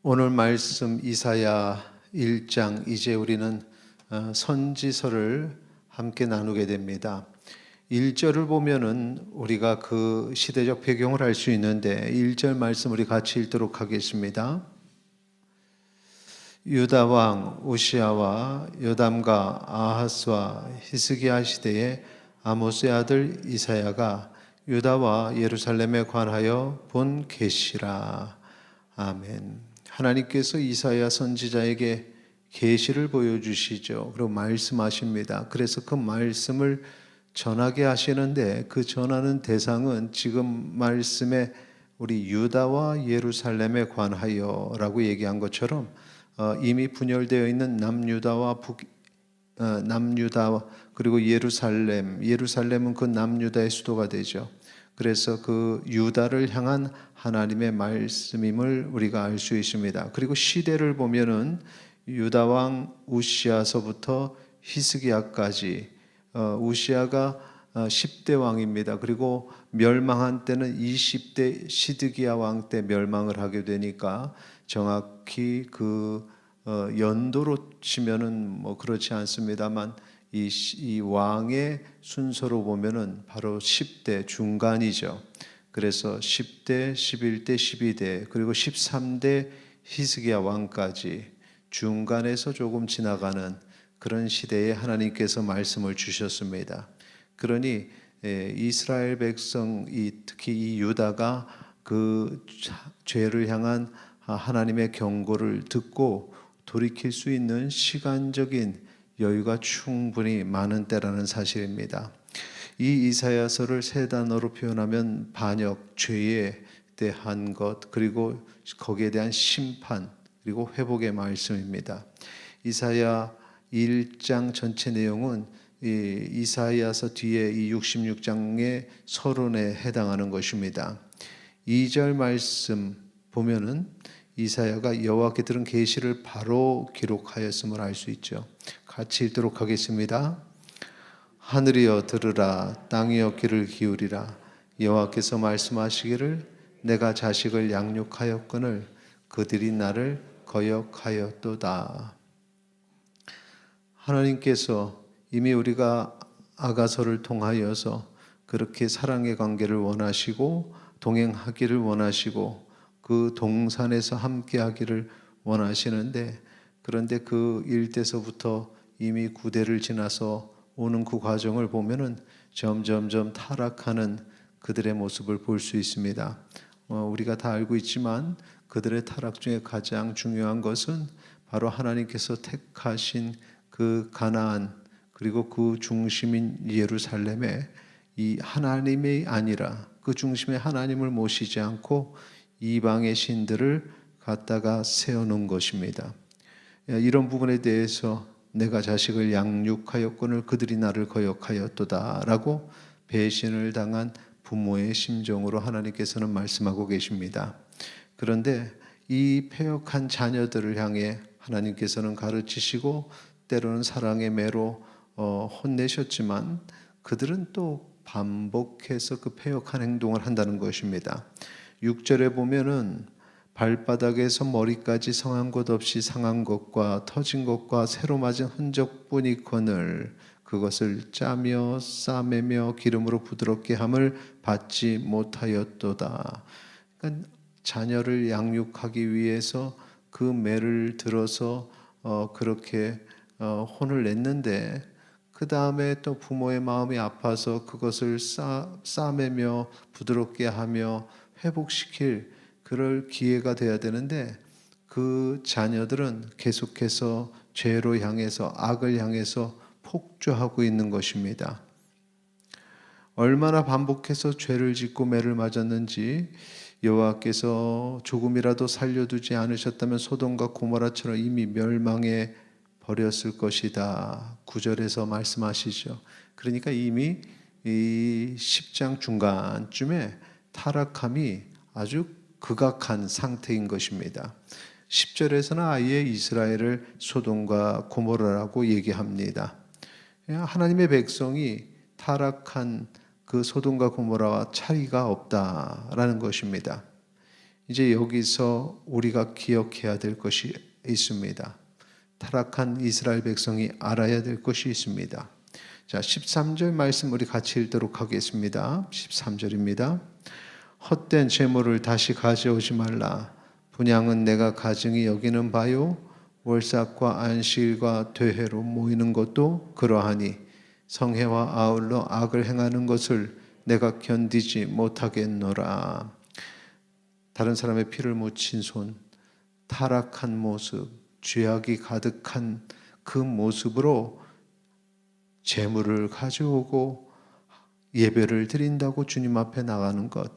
오늘 말씀 이사야 1장, 이제 우리는 선지서를 함께 나누게 됩니다. 1절을 보면은 우리가 그 시대적 배경을 알 수 있는데 1절 말씀 우리 같이 읽도록 하겠습니다. 유다 왕 우시야와 요담과 아하스와 히스기야 시대에 아모스의 아들 이사야가 유다와 예루살렘에 관하여 본 계시라. 아멘. 하나님께서 이사야 선지자에게 계시를 보여주시죠. 그리고 말씀하십니다. 그래서 그 말씀을 전하게 하시는데 그 전하는 대상은 지금 말씀에 우리 유다와 예루살렘에 관하여라고 얘기한 것처럼 이미 분열되어 있는 남유다와 남유다 그리고 예루살렘은 그 남유다의 수도가 되죠. 그래서 그 유다를 향한 하나님의 말씀임을 우리가 알 수 있습니다. 그리고 시대를 보면은 유다 왕 우시야서부터 히스기야까지 우시야가 10대 왕입니다. 그리고 멸망한 때는 20대 시드기야 왕 때 멸망을 하게 되니까 정확히 그 연도로 치면은 뭐 그렇지 않습니다만 이 왕의 순서로 보면은 바로 10대 중간이죠. 그래서 10대, 11대, 12대 그리고 13대 히스기야 왕까지 중간에서 조금 지나가는 그런 시대에 하나님께서 말씀을 주셨습니다. 그러니 이스라엘 백성이 특히 이 유다가 그 죄를 향한 하나님의 경고를 듣고 돌이킬 수 있는 시간적인 여유가 충분히 많은 때라는 사실입니다. 이 이사야서를 세 단어로 표현하면 반역, 죄에 대한 것, 그리고 거기에 대한 심판, 그리고 회복의 말씀입니다. 이사야 1장 전체 내용은 이사야서 뒤에 이 66장의 서론에 해당하는 것입니다. 2절 말씀 보면은 이사야가 여호와께 들은 계시를 바로 기록하였음을 알 수 있죠. 같이 읽도록 하겠습니다. 하늘이여 들으라, 땅이여 귀를 기울이라. 여호와께서 말씀하시기를 내가 자식을 양육하였거늘 그들이 나를 거역하였도다. 하나님께서 이미 우리가 아가서를 통하여서 그렇게 사랑의 관계를 원하시고 동행하기를 원하시고 그 동산에서 함께하기를 원하시는데, 그런데 그 일대서부터 이미 9대를 지나서 오는 그 과정을 보면은 점점점 타락하는 그들의 모습을 볼 수 있습니다. 우리가 다 알고 있지만 그들의 타락 중에 가장 중요한 것은 바로 하나님께서 택하신 그 가나안 그리고 그 중심인 예루살렘에 이 하나님이 아니라 그 중심에 하나님을 모시지 않고 이방의 신들을 갖다가 세워놓은 것입니다. 이런 부분에 대해서 내가 자식을 양육하였거늘 그들이 나를 거역하였도다 라고 배신을 당한 부모의 심정으로 하나님께서는 말씀하고 계십니다. 그런데 이 패역한 자녀들을 향해 하나님께서는 가르치시고 때로는 사랑의 매로 혼내셨지만 그들은 또 반복해서 그 패역한 행동을 한다는 것입니다. 6절에 보면은 발바닥에서 머리까지 성한 것 없이 상한 것과 터진 것과 새로 맞은 흔적뿐이거늘 그것을 짜며 싸매며 기름으로 부드럽게 함을 받지 못하였도다. 그러니까 자녀를 양육하기 위해서 그 매를 들어서 그렇게 혼을 냈는데 그 다음에 또 부모의 마음이 아파서 그것을 싸매며 부드럽게 하며 회복시킬 그럴 기회가 돼야 되는데 그 자녀들은 계속해서 죄로 향해서 악을 향해서 폭주하고 있는 것입니다. 얼마나 반복해서 죄를 짓고 매를 맞았는지 여호와께서 조금이라도 살려두지 않으셨다면 소돔과 고모라처럼 이미 멸망해 버렸을 것이다. 9절에서 말씀하시죠. 그러니까 이미 이 10장 중간쯤에 타락함이 아주 극악한 상태인 것입니다. 10절에서는 아예 이스라엘을 소돔과 고모라라고 얘기합니다. 하나님의 백성이 타락한 그 소돔과 고모라와 차이가 없다라는 것입니다. 이제 여기서 우리가 기억해야 될 것이 있습니다. 타락한 이스라엘 백성이 알아야 될 것이 있습니다. 자, 13절 말씀 우리 같이 읽도록 하겠습니다. 13절입니다. 헛된 재물을 다시 가져오지 말라. 분향은 내가 가증히 여기는 바요. 월삭과 안식일과 퇴회로 모이는 것도 그러하니 성회와 아울러 악을 행하는 것을 내가 견디지 못하겠노라. 다른 사람의 피를 묻힌 손, 타락한 모습, 죄악이 가득한 그 모습으로 재물을 가져오고 예배를 드린다고 주님 앞에 나가는 것,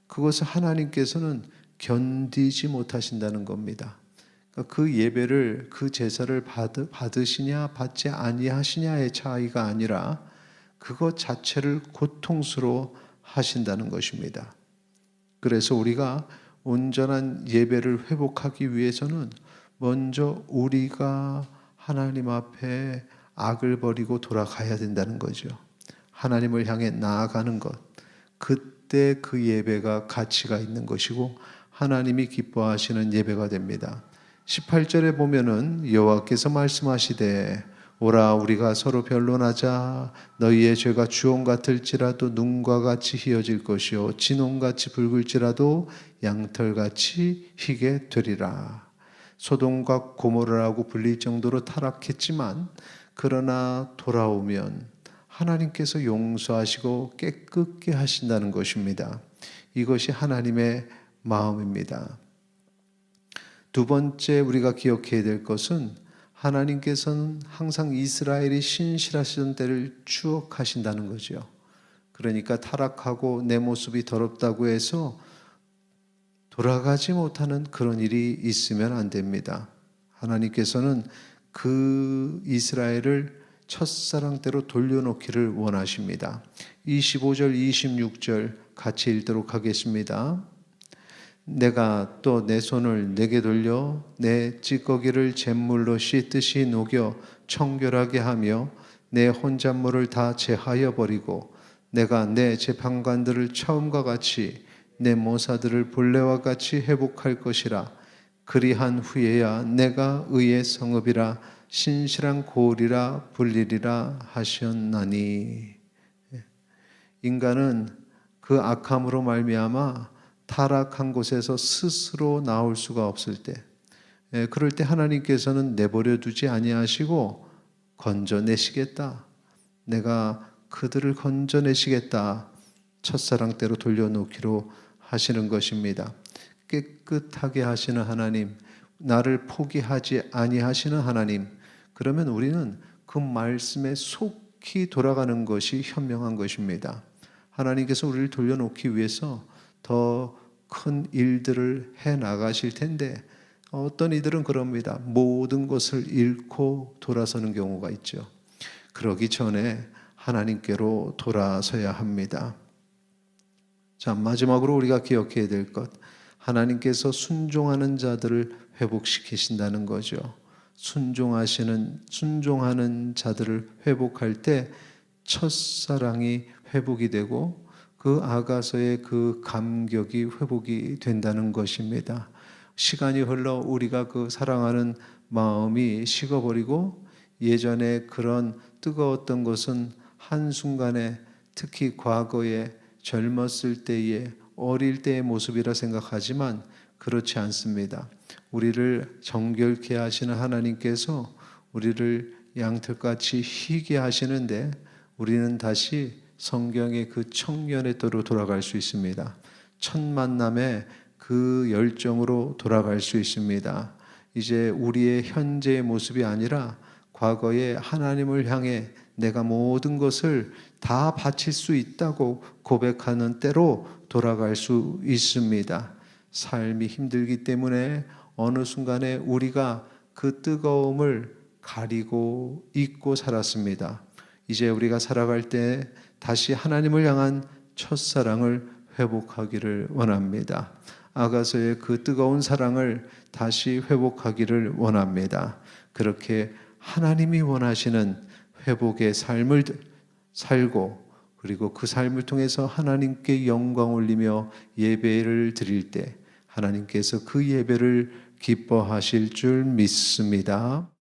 그것을 하나님께서는 견디지 못하신다는 겁니다. 그러니까 그 예배를, 그 제사를 받으시냐 받지 아니하시냐의 차이가 아니라 그것 자체를 고통스러워 하신다는 것입니다. 그래서 우리가 온전한 예배를 회복하기 위해서는 먼저 우리가 하나님 앞에 악을 버리고 돌아가야 된다는 거죠. 하나님을 향해 나아가는 것, 그때 그 예배가 가치가 있는 것이고 하나님이 기뻐하시는 예배가 됩니다. 18절에 보면은 여호와께서 말씀하시되 오라 우리가 서로 변론하자. 너희의 죄가 주홍 같을지라도 눈과 같이 희어질 것이요 진홍같이 붉을지라도 양털같이 희게 되리라. 소돔과 고모라라고 불릴 정도로 타락했지만 그러나 돌아오면 하나님께서 용서하시고 깨끗게 하신다는 것입니다. 이것이 하나님의 마음입니다. 두 번째 우리가 기억해야 될 것은 하나님께서는 항상 이스라엘이 신실하시던 때를 추억하신다는 거죠. 그러니까 타락하고 내 모습이 더럽다고 해서 돌아가지 못하는 그런 일이 있으면 안 됩니다. 하나님께서는 그 이스라엘을 첫사랑대로 돌려놓기를 원하십니다. 25절, 26절 같이 읽도록 하겠습니다. 내가 또 내 손을 내게 돌려 내 찌꺼기를 잿물로 씻듯이 녹여 청결하게 하며 내 혼잣물을 다 제하여 버리고 내가 내 재판관들을 처음과 같이 내 모사들을 본래와 같이 회복할 것이라. 그리한 후에야 내가 의의 성읍이라 신실한 고을이라 불리리라 하셨나니. 인간은 그 악함으로 말미암아 타락한 곳에서 스스로 나올 수가 없을 때, 그럴 때 하나님께서는 내버려 두지 아니하시고 건져내시겠다. 내가 그들을 건져내시겠다. 첫사랑대로 돌려놓기로 하시는 것입니다. 깨끗하게 하시는 하나님, 나를 포기하지 아니하시는 하나님, 그러면 우리는 그 말씀에 속히 돌아가는 것이 현명한 것입니다. 하나님께서 우리를 돌려놓기 위해서 더 큰 일들을 해 나가실 텐데 어떤 이들은 그럽니다. 모든 것을 잃고 돌아서는 경우가 있죠. 그러기 전에 하나님께로 돌아서야 합니다. 자, 마지막으로 우리가 기억해야 될 것, 하나님께서 순종하는 자들을 회복시키신다는 거죠. 순종하는 자들을 회복할 때 첫사랑이 회복이 되고 그 아가서의 그 감격이 회복이 된다는 것입니다. 시간이 흘러 우리가 그 사랑하는 마음이 식어버리고 예전에 그런 뜨거웠던 것은 한순간에, 특히 과거에 젊었을 때의 어릴 때의 모습이라 생각하지만 그렇지 않습니다. 우리를 정결케 하시는 하나님께서 우리를 양털같이 희게 하시는데 우리는 다시 성경의 그 청년의 때로 돌아갈 수 있습니다. 첫 만남의 그 열정으로 돌아갈 수 있습니다. 이제 우리의 현재의 모습이 아니라 과거에 하나님을 향해 내가 모든 것을 다 바칠 수 있다고 고백하는 때로 돌아갈 수 있습니다. 삶이 힘들기 때문에 어느 순간에 우리가 그 뜨거움을 가리고 잊고 살았습니다. 이제 우리가 살아갈 때 다시 하나님을 향한 첫사랑을 회복하기를 원합니다. 아가서의 그 뜨거운 사랑을 다시 회복하기를 원합니다. 그렇게 하나님이 원하시는 회복의 삶을 살고 그리고 그 삶을 통해서 하나님께 영광 올리며 예배를 드릴 때 하나님께서 그 예배를 기뻐하실 줄 믿습니다.